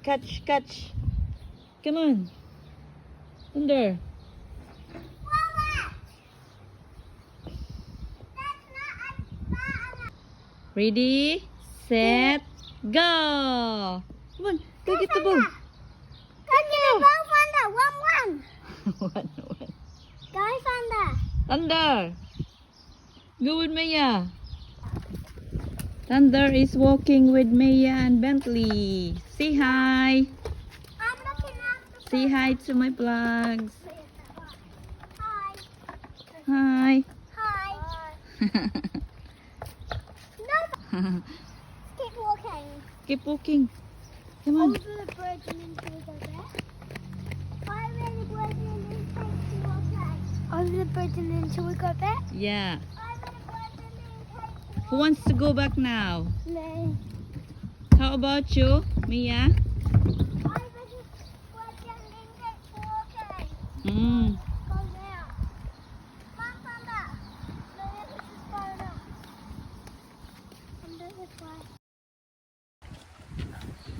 Catch, catch. Come on. Thunder. Ready, set, go. Come on, go get the ball. One. Thunder. Go with Maya. Thunder is walking with Maya and Bentley. Say hi. Say hi to my vlogs. Hi. Keep walking. Keep walking. Come on. Over the bridge and then we go there. Over the bridge and then take you okay. Over the bridge and then shall we go back? Yeah. Over the bridge and then take you. Who wants to go back now? No. How about you, Mia? Over the bridge and then take you okay. Mm. Go there. Come on, Thunder. No, this is going up. Thunder this way.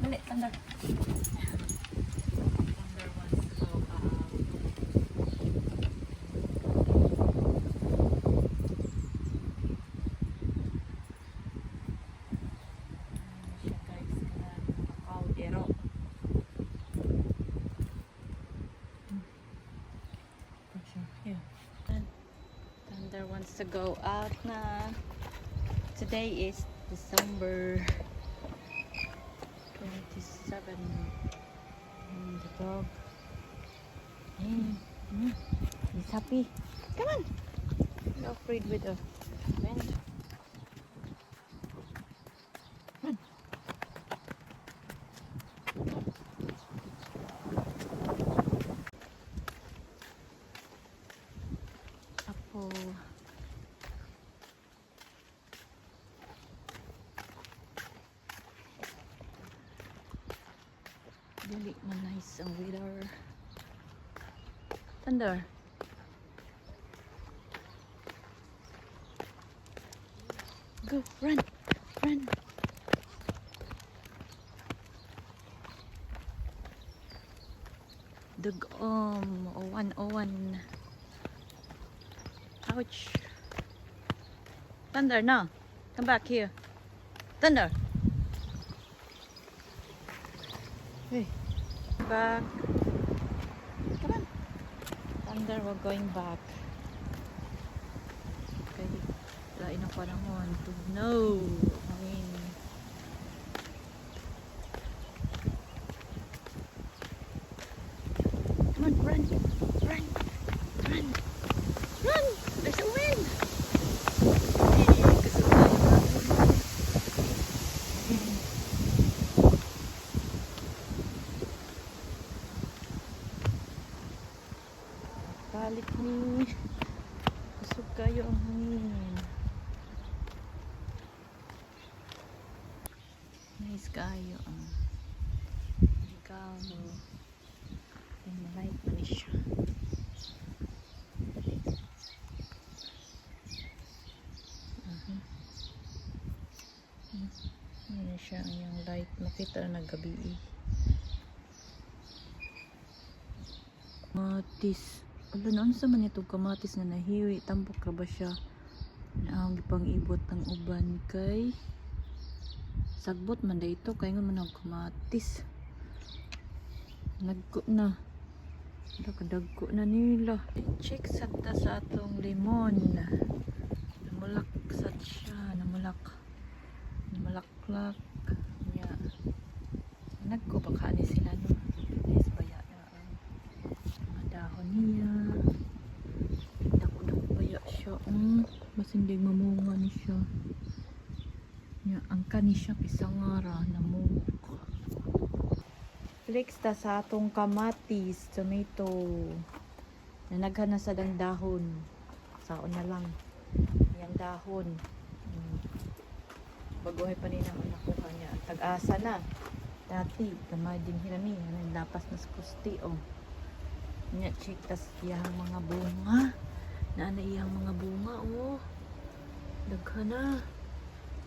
Dali, Thunder. Thunder wants to go out. Siya guys, nakakaudero. Here. Thunder wants to go out na. Today is December 27. And the dog. He's happy. Come on. You're afraid with the wind. Come on. Apple. Dili man nice ang weather. Thunder. Go, run, run. One. Ouch. Thunder, no. Come back here. Thunder. Hey. Back. Come on. Thunder, we're going back. Okay. Lain ang panahon. No. Hangin. Come on, run. Run. Run. Run. There's a wind. Hey, gusto ko yung hangin. Balik ni. Kusog kayo ang hangin. Nice kayo ang regalo. Yung light na ni siya. Yan na siya yung light. Makita na gabi. Matis. Wala na, sa man itong kamatis na nahiwi, tambok ra ba siya na ang ipang-ibot ng uban kay sagbot man da ito, kaya nga man ang kamatis nagko na kadagko na nila. Check sagta sa atong limon, namulak sad siya, namulaklak niya, nagko baka ni sila no. Nice baya na ang dahon niya. Dako-dako baya siya. Masindig mamunga ni siya. Nya ang kani siya kisangara namuk. Flex ta sa atong kamatis, tomato. Nanaghan na sa dang dahon. Saon na lang. Yang dahon. Baguhay pa rin ang nakuha niya. Tag-asa na. Dati, kamay din hinami. Naglapas na sa kusti, oh. Nya check tas iyang mga bunga. Naana iyang mga bunga, oh. Daghan na.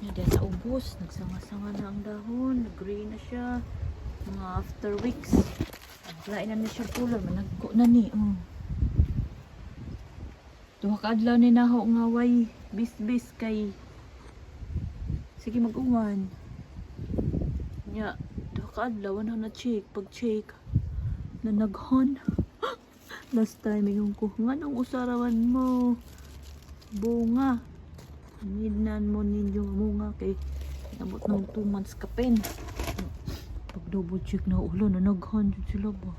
Yan dyan sa ubos, nagsanga-sanga na ang dahon, nag-green na siya. Mga after weeks. Lain na siya pulor, managko na ni. Duha ka adlaw ni naho nga way bis-bis kay sige mag-uwan. Nya, duha ka adlaw na check, pag-check na naghon. Last time yung ko, nga nung usarawan mo bunga. Nidnan mo ninyo bunga kay nabot ng 2 months ka pen. Pag double check na ulo na naghon jud sila ba.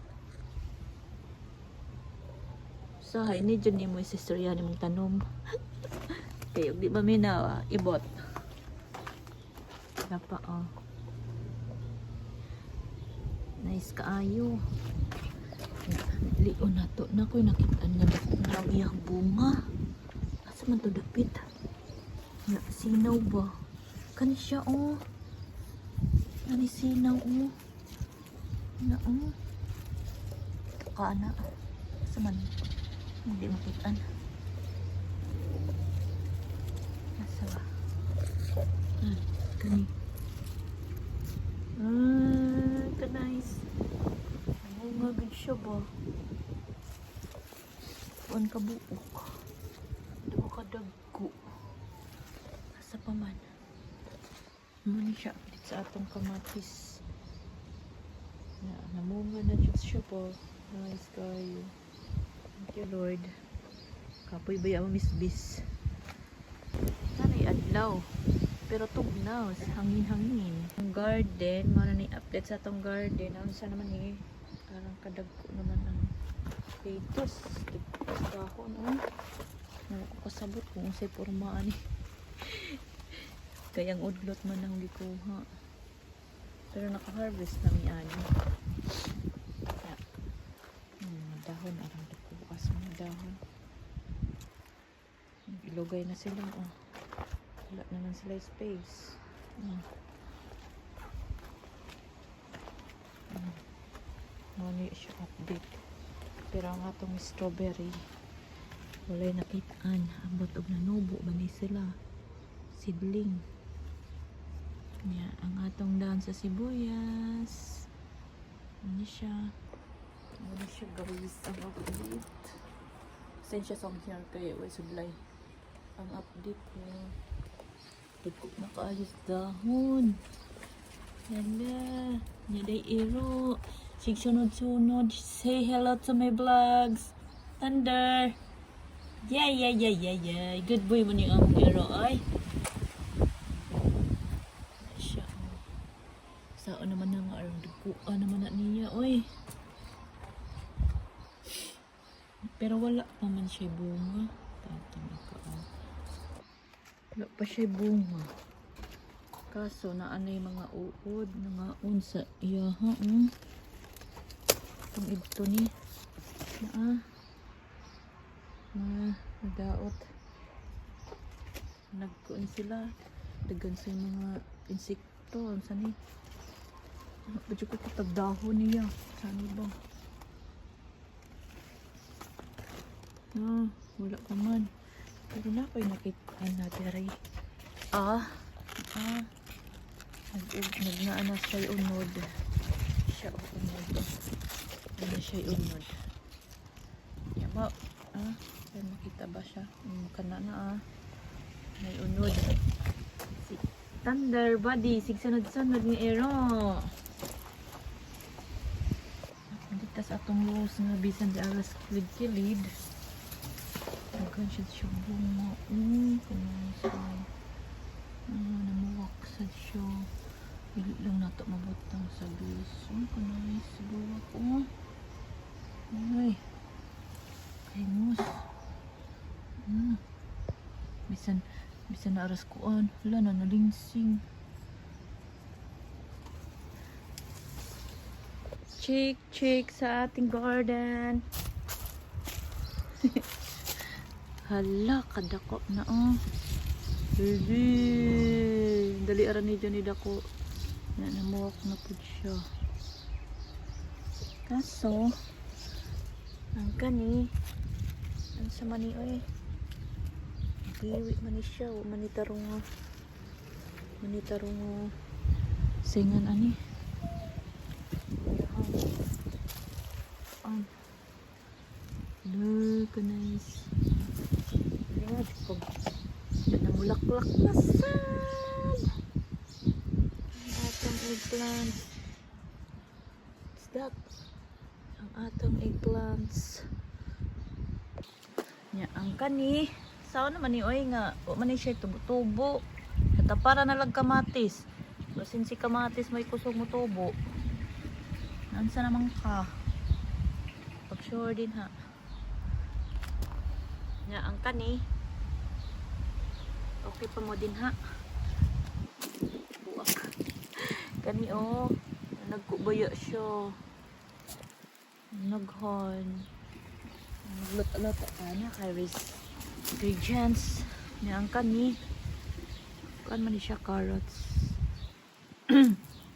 Sahay ni dyan ni mo yung sister yan mong tanom. Kaya di ba mina ibot. Wala pa nice kaayo. Lion na to. Nakoy nakita nga dako na ang iyang bunga. Asa man to dapit? Na sinaw ba? Kani siya Nani sinaw Na Kana. Asa man? Hindi makitaan. Asa ba? Kani. Ka-nice. Bunga gud siya ba? Kuan ka buok. Duha ka dagko. Asa pa man? Muna siya update sa atong kamatis. Namunga na jud siya po. Nice kayo. Thank you Lord. Kapoy ba yung misbis? Nanay adlaw. Pero tugnaw. Hangin-hangin. Ang garden. Mana ni update sa atong garden. Ang isa naman parang kadagko naman ang potatoes. Dahon Ano ko kasabot kung usay pormaan Kayang udlot man ang gikuha. Pero naka-harvest na mi ani. Yeah. Dahon arang dako bukas mga dahon. Ilugay na sila Wala naman sila space. Mani siya update. Pero ang atong strawberry walay nakitaan. Ambot og nanubo ba ni sila. Seedling. Ang atong daan sa sibuyas. Ano siya guys ang update. Sensya song here kaya way sudlay ang update niya. Tugkok na kaayos dahon. Hala Niday iro. Sig sunod-sunod. Say hello to my vlogs. Thunder. Yeah. Good boy mo ni ang iro ay. Saan naman na nga arang duguan naman na niya oy. Pero wala pa man siya bunga. Wala pa siya bunga. Kaso na anay mga uod nga unsa iya Kung ito ni nadaot. Nagkuan sila. Dagan sa mga insekto. Ang sani. Badyo ko katagdahon niya. Sani ba? Wala pa man. Pero na ako'y nakita natin rin. Nagnaan na siya'y unod. Siya'y unod. Yaba. Makita ba siya? Kana na may unod. Si Thunder Buddy. Sigsanod-sanod ni Ero. Dito sa atong rose nga bisan di alas with kilid. Nagkan siya bunga. Kanang siya. Namuwak sa siya. Hindi lang nato mabutang sa bis. Kanang siguro ko. Ay. Kaimus. Bisan na aras kuan. Wala na nalingsing. Chick sa ating garden. Hala, kadako na Dali aran ni Johnny dako. Namuwak na po siya. Kaso, ang kani, ang sa mani oy. Giwi man siya, o manitarong Manitarong singan ani. Look, nice. Lihat ko. Namulaklak na sad. Atong eggplants. What's that? Ang atong eggplants. Nya ang kani. Sao naman ni oy nga, o man ni siya tubo-tubo. Kata para na lang kamatis. Basin si kamatis may kusog mo tubo. Nansa naman ka? Pag sure din ha. Nya ang kani. Okay pa mo din ha. Buwak. Kani oh, nagkubaya siya. Naghon. Naglata-lata ka na kay ingredients. Nya ang kani. Kan man ni siya carrots.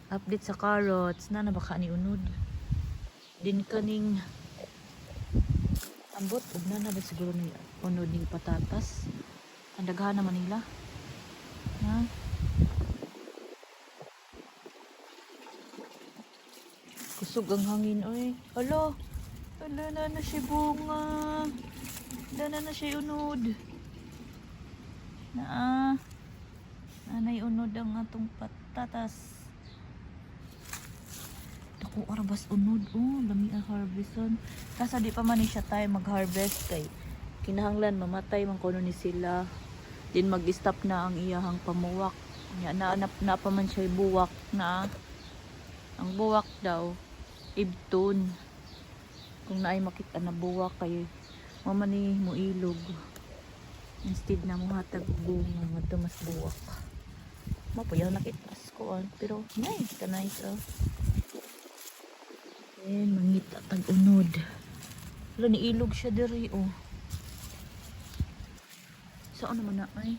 Update sa carrots na baka ni unod. Din kaning ambot ug na ba siguro ni unod ning patatas. Ang daghan naman nila. Ha? Kusog ang hangin oy. Alo. Ala na siya bunga. Na siya unod. Anay unod ang atong patatas. Dako arabas unod. Oh, lami ang harveston. Kasa di pa man ni siya tayo mag-harvest kay kinahanglan mamatay man kuno ni sila. Din mag-stop na ang iyahang pamuwak. Nya na pa man siya buwak na. Ang buwak daw ibton. Kung naay makita na buwak kay mamani mo ilog. Instead na mo hatag bunga nga mas buwak. Mapuyaw nakitas ko pero nice ka nice oh. Then mangita tag unod. Wala ni ilog siya diri oh. Saan naman na ay?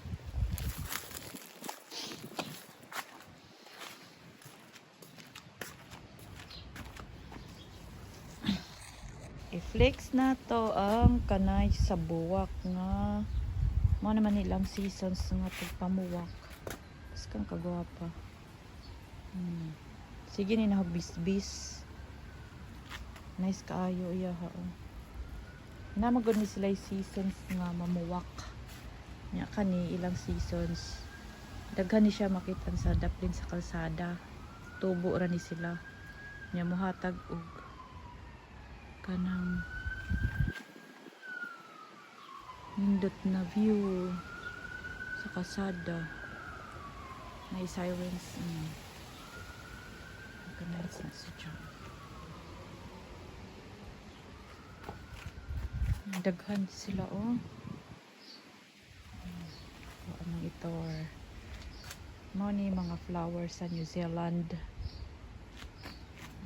I-flex na to ang kanay sa buwak nga mo naman nilang seasons nga pagpamuwak. Mas kang kagwapa. Sige ni na bis-bis. Nice kaayo iya ha. Na magod ni sila seasons nga mamuwak. Nya kani ilang seasons. Daghan ni siya makita sa daplin sa kalsada. Tubo ra ni sila. Nya mohatag og kanang nindot na view sa kalsada. May sirens. Maganda na sa dyan. Daghan sila oh. Anong ito or mga ni mga flowers sa New Zealand.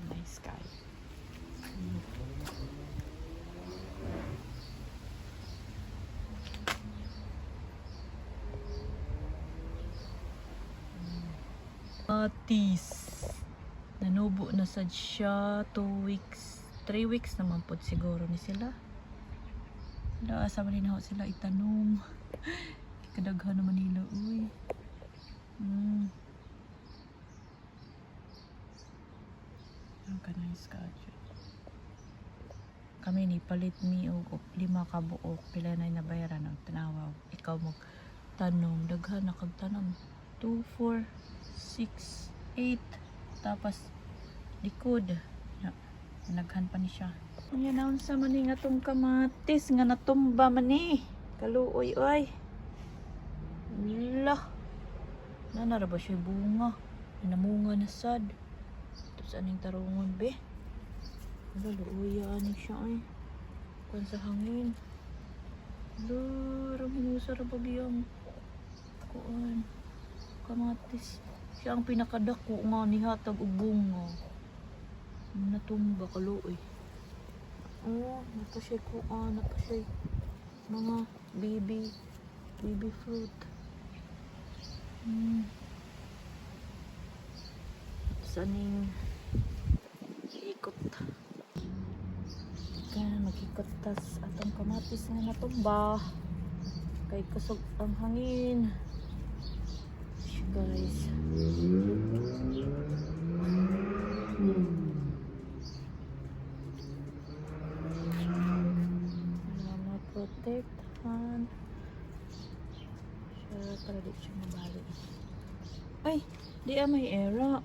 Nice sky. Matis. Nanubo na sad siya 2 weeks. 3 weeks naman po siguro ni sila. Asa man na sila itanom. Kadaghan naman nila uy. Ang kanais ka dyan. Kami ni palit mi og 5 ka buok. Pila na nabayaran ang tanawaw. Ikaw mo tanom. Daghan na kagtanom. 2, 4, 6, 8. Tapos likod. Naghan pa ni siya. Yan naon sa mani nga tong kamatis nga natumba man ni. Kaluoy oy. Lah. Nanara ba siya bunga? Namunga na sad. Tapos aning tarungon be. Kaluoy ani siya ay. Kung sa hangin. Laro hinusa ra bagyang kuan. Kamatis. Siya ang pinakadako nga ni hatag og bunga. Natumba kaluoy. Oh, napa siya kuan, napa siya mga baby fruit. Saning ikot. Kaya magikot tas atong kamatis nga natumba. Kay kusog ang hangin. guys. Mga protektahan. Siya para di siya mabali. Ay, di may era.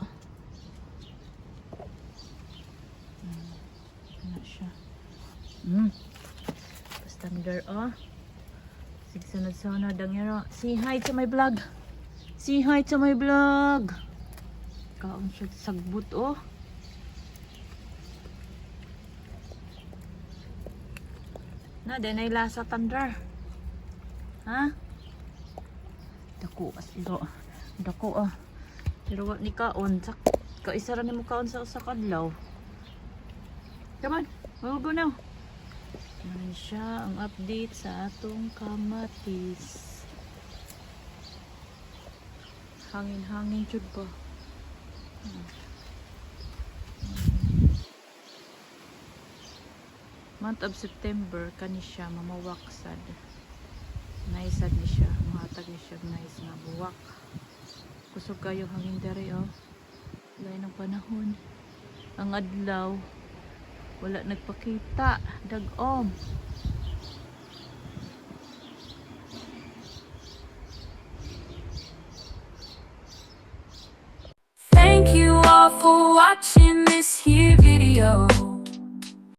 Ano siya? Standard Sigsunod-sunod ang era. Say hi to my vlog. Say hi to my vlog. Kaon siya sagbot Na, denay lasa tandar. Ha? Dako asilo. Dako Pero wa ni kaon sak kaisa ra nimo kaon sa usa ka adlaw. Come on, we'll go now. Yan siya ang update sa atong kamatis. Hangin-hangin jud pa. Month of September kani siya mamawaksad. Naisad ni siya, mahatag ni siya nice nga buwak. Kusog kayo hangin dere Lain ng panahon. Ang adlaw wala nagpakita, dag-om. Thank you all for watching.